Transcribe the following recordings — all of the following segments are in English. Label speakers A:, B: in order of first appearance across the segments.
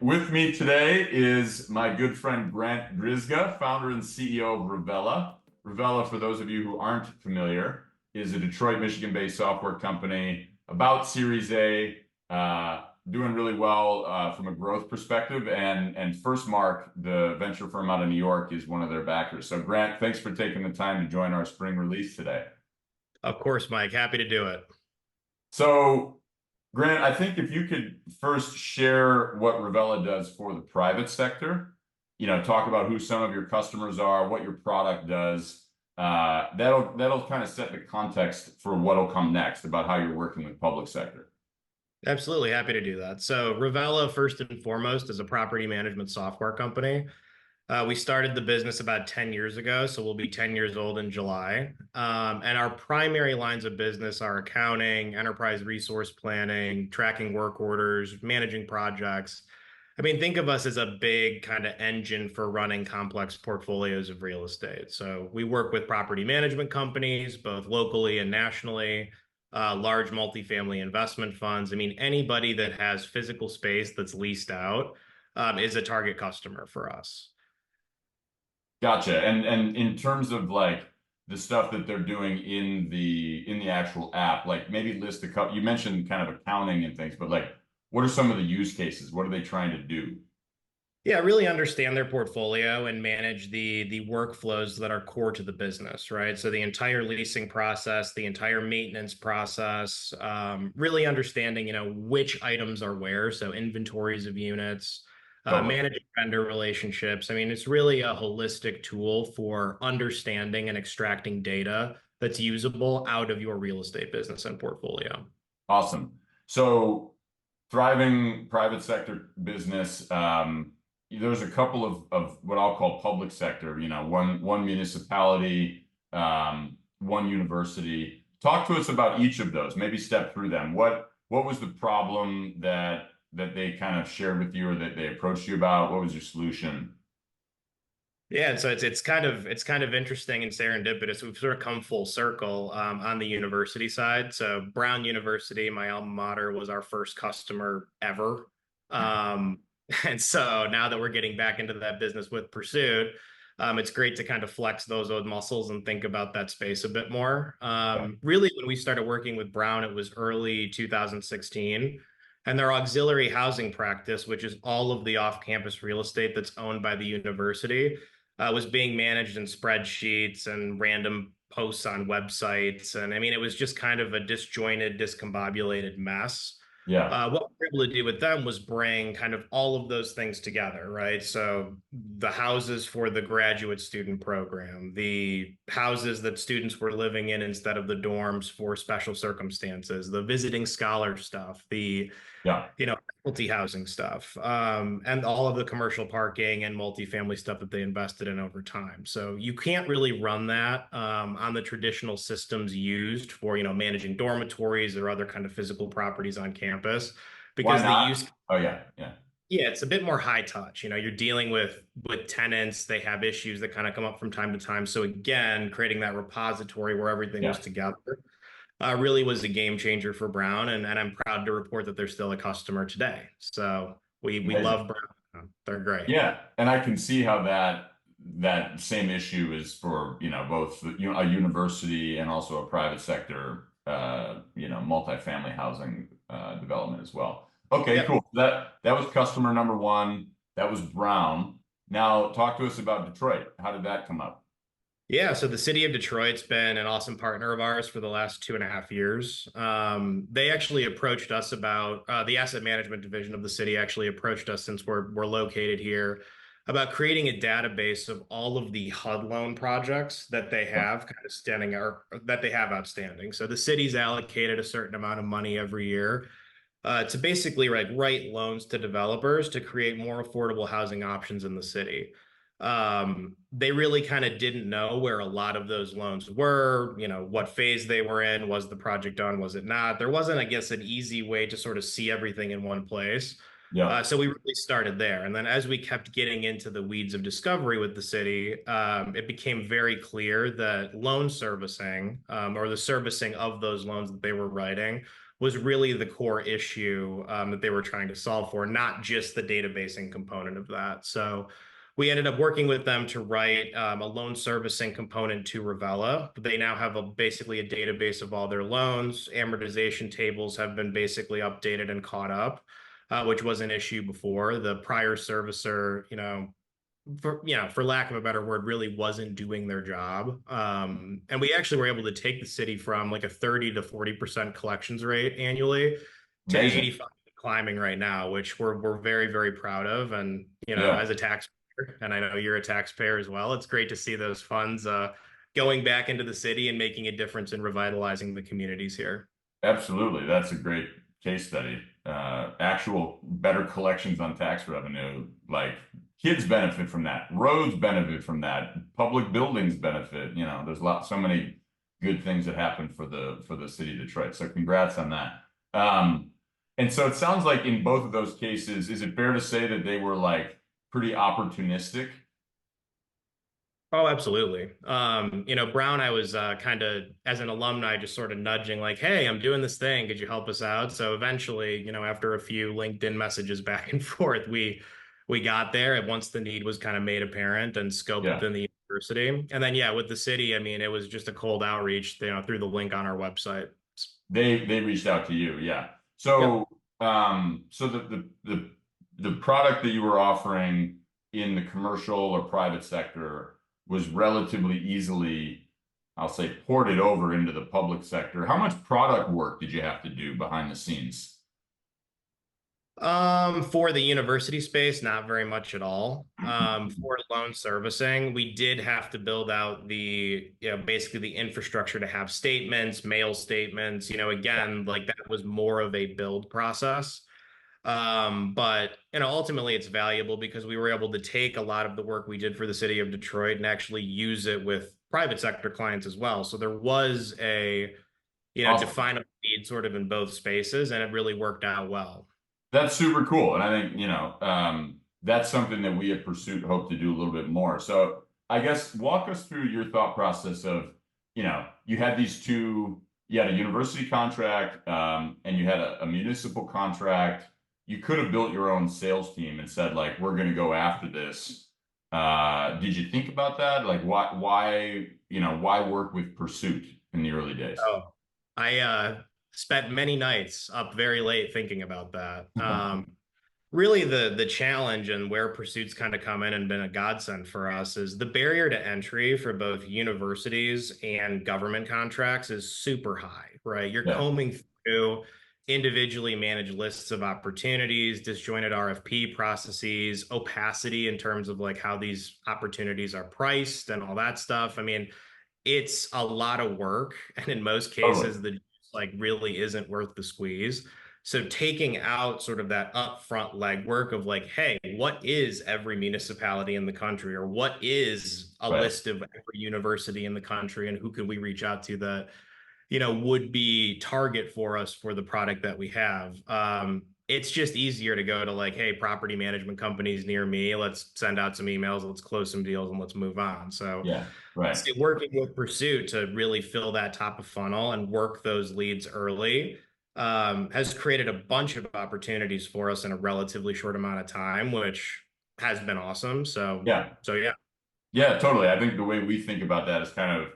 A: With me today is my good friend Grant Grizga, founder and CEO of Revela. Revela, for those of you who aren't familiar, is a Detroit, Michigan-based software company about Series A, doing really well from a growth perspective. And First Mark, the venture firm out of New York, is one of their backers. So Grant, thanks for taking the time to join our spring release today.
B: Of course, Mike. Happy to do it.
A: So Grant, I think if you could first share what Revela does for the private sector, talk about who some of your customers are, what your product does. That'll kind of set the context for what'll come next about how you're working with public sector.
B: Absolutely happy to do that. So, Revela, first and foremost, is a property management software company. We started the business about 10 years ago, so we'll be 10 years old in July. And our primary lines of business are accounting, enterprise resource planning, tracking work orders, managing projects. I mean, think of us as a big kind of engine for running complex portfolios of real estate. So we work with property management companies, both locally and nationally, large multifamily investment funds. I mean, anybody that has physical space that's leased out is a target customer for us.
A: Gotcha. And in terms of like the stuff that they're doing in the actual app, like maybe list a couple. You mentioned kind of accounting and things, but like, what are some of the use cases? What are they trying to do?
B: Yeah, really understand their portfolio and manage the workflows that are core to the business, right? So the entire leasing process, the entire maintenance process, really understanding, which items are where. So inventories of units,
A: Totally.
B: managing vendor relationships. I mean, it's really a holistic tool for understanding and extracting data that's usable out of your real estate business and portfolio.
A: Awesome. So thriving private sector business. There's a couple of what I'll call public sector, one municipality, one university. Talk to us about each of those. Maybe step through them. What was the problem that they kind of shared with you or that they approached you about? What was your solution?
B: Yeah, and so it's kind of interesting and serendipitous. We've sort of come full circle on the university side. So Brown University, my alma mater, was our first customer ever. Um, and so now that we're getting back into that business with Pursuit, it's great to kind of flex those old muscles and think about that space a bit more.
A: Yeah.
B: Really, when we started working with Brown, it was early 2016. And their auxiliary housing practice, which is all of the off-campus real estate that's owned by the university, was being managed in spreadsheets and random posts on websites. And I mean, it was just kind of a disjointed, discombobulated mess.
A: Yeah.
B: What we were able to do with them was bring kind of all of those things together, right? So the houses for the graduate student program, the houses that students were living in instead of the dorms for special circumstances, the visiting scholar stuff, the
A: Yeah.
B: faculty housing stuff, and all of the commercial parking and multifamily stuff that they invested in over time. So you can't really run that on the traditional systems used for, managing dormitories or other kind of physical properties on campus
A: Why
B: because the
A: not?
B: use,
A: Oh yeah. Yeah.
B: yeah, it's a bit more high touch. You're dealing with tenants, they have issues that kind of come up from time to time. So again, creating that repository where everything was
A: Yeah.
B: together really was a game changer for Brown, and I'm proud to report that they're still a customer today. So we
A: Amazing.
B: love Brown. They're great.
A: Yeah. And I can see how that same issue is for, both, a university and also a private sector, multifamily housing development as well. Okay,
B: Yep.
A: cool. That was customer number one. That was Brown. Now talk to us about Detroit. How did that come up?
B: Yeah, so the city of Detroit's been an awesome partner of ours for the last 2.5 years. They actually approached us about the asset management division of the city actually approached us since we're located here about creating a database of all of the HUD loan projects that they have kind of standing or that they have outstanding. So the city's allocated a certain amount of money every year to basically write loans to developers to create more affordable housing options in the city. They really kind of didn't know where a lot of those loans were, what phase they were in, was the project done, was it not? There wasn't, I guess, an easy way to sort of see everything in one place.
A: Yeah.
B: So we really started there. And then as we kept getting into the weeds of discovery with the city, it became very clear that loan servicing or the servicing of those loans that they were writing was really the core issue that they were trying to solve for, not just the databasing component of that. So we ended up working with them to write a loan servicing component to Revela. They now have basically a database of all their loans. Amortization tables have been basically updated and caught up, which was an issue before. The prior servicer, for lack of a better word, really wasn't doing their job. And we actually were able to take the city from like a 30 to 40% collections rate annually to
A: Amazing.
B: 85 climbing right now, which we're very, very proud of. And,
A: Yeah.
B: as a taxpayer, and I know you're a taxpayer as well, it's great to see those funds going back into the city and making a difference in revitalizing the communities here.
A: Absolutely. That's a great case study. Actual better collections on tax revenue, like kids benefit from that, roads benefit from that, public buildings benefit. There's so many good things that happen for the city of Detroit. So congrats on that. And so it sounds like in both of those cases, is it fair to say that they were like pretty opportunistic?
B: Oh, absolutely. Brown, I was kind of as an alumni, just sort of nudging, like, "Hey, I'm doing this thing. Could you help us out?" So eventually, after a few LinkedIn messages back and forth, we got there. And once the need was kind of made apparent and scoped
A: Yeah.
B: within the university, and then yeah, with the city, I mean, it was just a cold outreach, through the link on our website.
A: They reached out to you, yeah.
B: Yep.
A: So so the product that you were offering in the commercial or private sector was relatively easily, I'll say, ported over into the public sector. How much product work did you have to do behind the scenes?
B: For the university space, not very much at all. For loan servicing, we did have to build out basically the infrastructure to have statements, mail statements, again, like that was more of a build process. But ultimately it's valuable because we were able to take a lot of the work we did for the city of Detroit and actually use it with private sector clients as well. So there was a,
A: Awesome.
B: definable need sort of in both spaces, and it really worked out well.
A: That's super cool. And I think, that's something that we at Pursuit hope to do a little bit more. So I guess walk us through your thought process of, you had you had a university contract, and you had a municipal contract. You could have built your own sales team and said, like, we're going to go after this. Did you think about that? Like, why work with Pursuit in the early days?
B: Oh, I spent many nights up very late thinking about that. Really, the challenge and where pursuits kind of come in and been a godsend for us is the barrier to entry for both universities and government contracts is super high, right? You're
A: Yeah,
B: combing through individually managed lists of opportunities, disjointed RFP processes, opacity in terms of like how these opportunities are priced and all that stuff. I mean, it's a lot of work, and in most
A: totally.
B: cases the juice, like really isn't worth the squeeze. So taking out sort of that upfront legwork of like, hey, what is every municipality in the country, or what is a
A: Right.
B: list of every university in the country, and who can we reach out to that would be target for us for the product that we have. It's just easier to go to like, hey, property management companies near me, let's send out some emails, let's close some deals, and let's move on. So
A: Yeah, right.
B: say working with Pursuit to really fill that top of funnel and work those leads early has created a bunch of opportunities for us in a relatively short amount of time, which has been awesome.
A: Yeah.
B: Yeah.
A: Yeah, totally. I think the way we think about that is kind of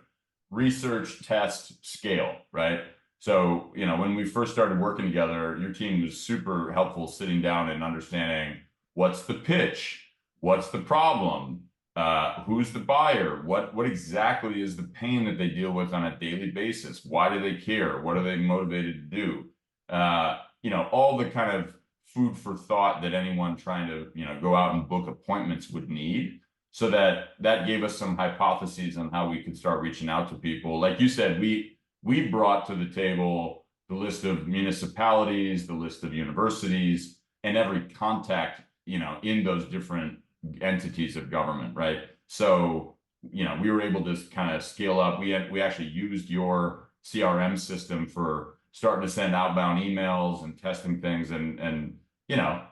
A: research, test, scale, right? So, when we first started working together, your team was super helpful sitting down and understanding what's the pitch, what's the problem, who's the buyer, what exactly is the pain that they deal with on a daily basis, why do they care, what are they motivated to do, all the kind of food for thought that anyone trying to, go out and book appointments would need. So that gave us some hypotheses on how we could start reaching out to people. Like you said, we brought to the table the list of municipalities, the list of universities, and every contact, in those different entities of government, right? So, we were able to kind of scale up. We actually used your CRM system for starting to send outbound emails and testing things, and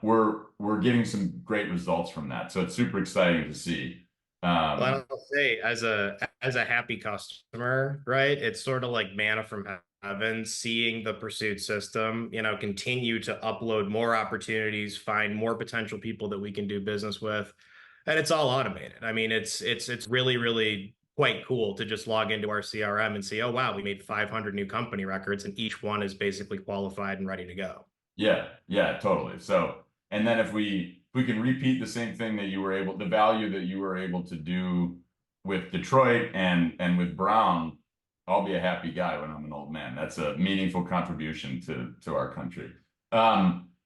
A: we're getting some great results from that. So it's super exciting to see.
B: Well,
A: Um,
B: I'll say as a happy customer, right? It's sort of like manna from 11, seeing the pursuit system, continue to upload more opportunities, find more potential people that we can do business with, and it's all automated. I mean, it's really, really quite cool to just log into our CRM and see, oh wow, we made 500 new company records, and each one is basically qualified and ready to go.
A: Yeah, yeah, totally. So, and then if we can repeat the same thing that you were able, the value that you were able to do with Detroit and with Brown, I'll be a happy guy when I'm an old man. That's a meaningful contribution to our country.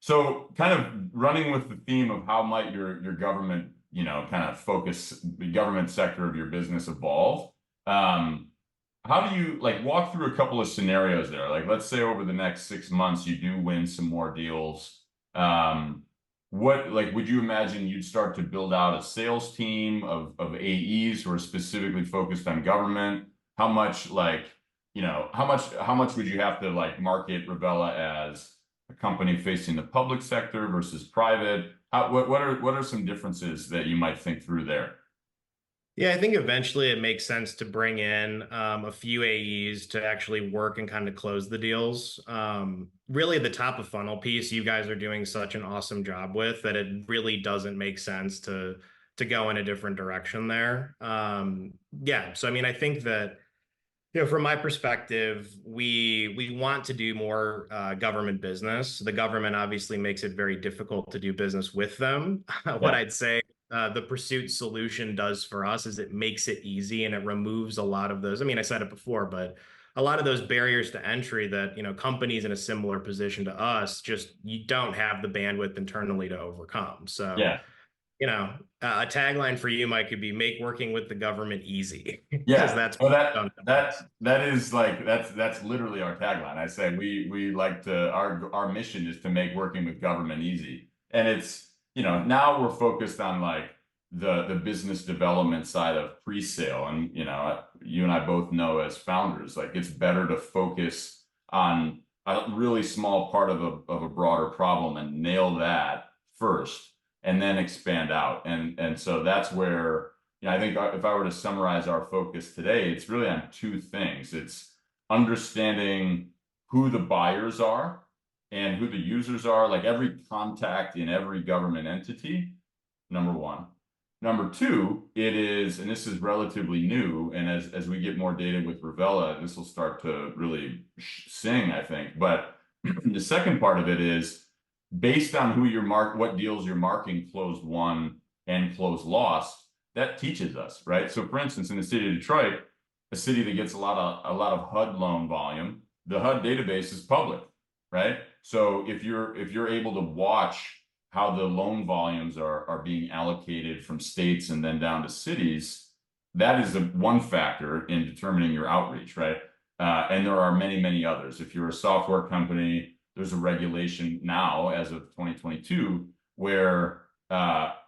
A: So kind of running with the theme of how might your government, kind of focus the government sector of your business evolve. How do you like walk through a couple of scenarios there? Like, let's say over the next 6 months, you do win some more deals. What, like, would you imagine you'd start to build out a sales team of AEs who are specifically focused on government? How much, like, how much would you have to like market Revela as a company facing the public sector versus private? What are some differences that you might think through there?
B: Yeah, I think eventually it makes sense to bring in a few AEs to actually work and kind of close the deals. Really, the top of funnel piece, you guys are doing such an awesome job with that it really doesn't make sense to go in a different direction there. Yeah, so I mean, I think that from my perspective, we want to do more government business. The government obviously makes it very difficult to do business with them. What
A: Yeah,
B: I'd say the pursuit solution does for us is it makes it easy and it removes a lot of those. I mean, I said it before, but a lot of those barriers to entry that companies in a similar position to us just you don't have the bandwidth internally to overcome. So
A: yeah.
B: a tagline for you, Mike, could be make working with the government easy because
A: Yeah,
B: that's
A: well,
B: done.
A: that is like that's literally our tagline. I say we like to our mission is to make working with government easy, and it's now we're focused on like the business development side of pre-sale, and you and I both know as founders like it's better to focus on a really small part of a broader problem and nail that first, and then expand out, and so that's where. I think if I were to summarize our focus today, it's really on two things. It's understanding who the buyers are and who the users are, like every contact in every government entity, number one. Number two, it is, and this is relatively new, and as we get more data with Revela, this will start to really sing, I think. But the second part of it is based on who you're what deals you're marking closed won and closed lost that teaches us, right? So for instance, in the city of Detroit, a city that gets a lot of HUD loan volume, the HUD database is public, right? So if you're able to watch how the loan volumes are being allocated from states and then down to cities, that is one factor in determining your outreach, right? And there are many, many others. If you're a software company, there's a regulation now as of 2022 where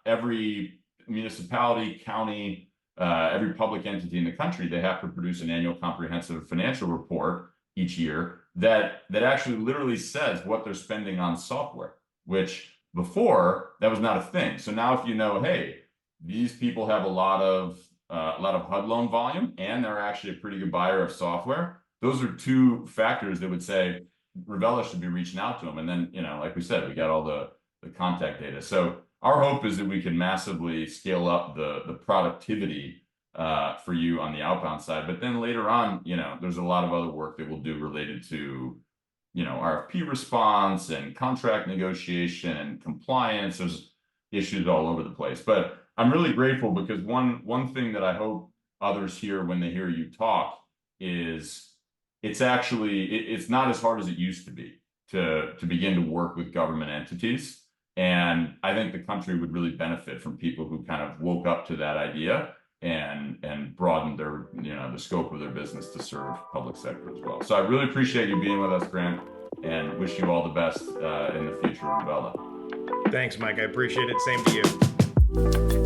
A: every municipality, county, every public entity in the country, they have to produce an annual comprehensive financial report each year that actually literally says what they're spending on software, which before that was not a thing. So now if you know, hey, these people have a lot of HUD loan volume and they're actually a pretty good buyer of software, those are two factors that would say Revela should be reaching out to them. And then, like we said, we got all the contact data. So our hope is that we can massively scale up the productivity for you on the outbound side. But then later on, there's a lot of other work that we'll do related to, RFP response and contract negotiation and compliance. There's issues all over the place. But I'm really grateful because one thing that I hope others hear when they hear you talk is it's not as hard as it used to be to begin to work with government entities. And I think the country would really benefit from people who kind of woke up to that idea and broadened their, the scope of their business to serve public sector as well. So I really appreciate you being with us, Grant, and wish you all the best in the future of Revela.
B: Thanks, Mike. I appreciate it. Same to you.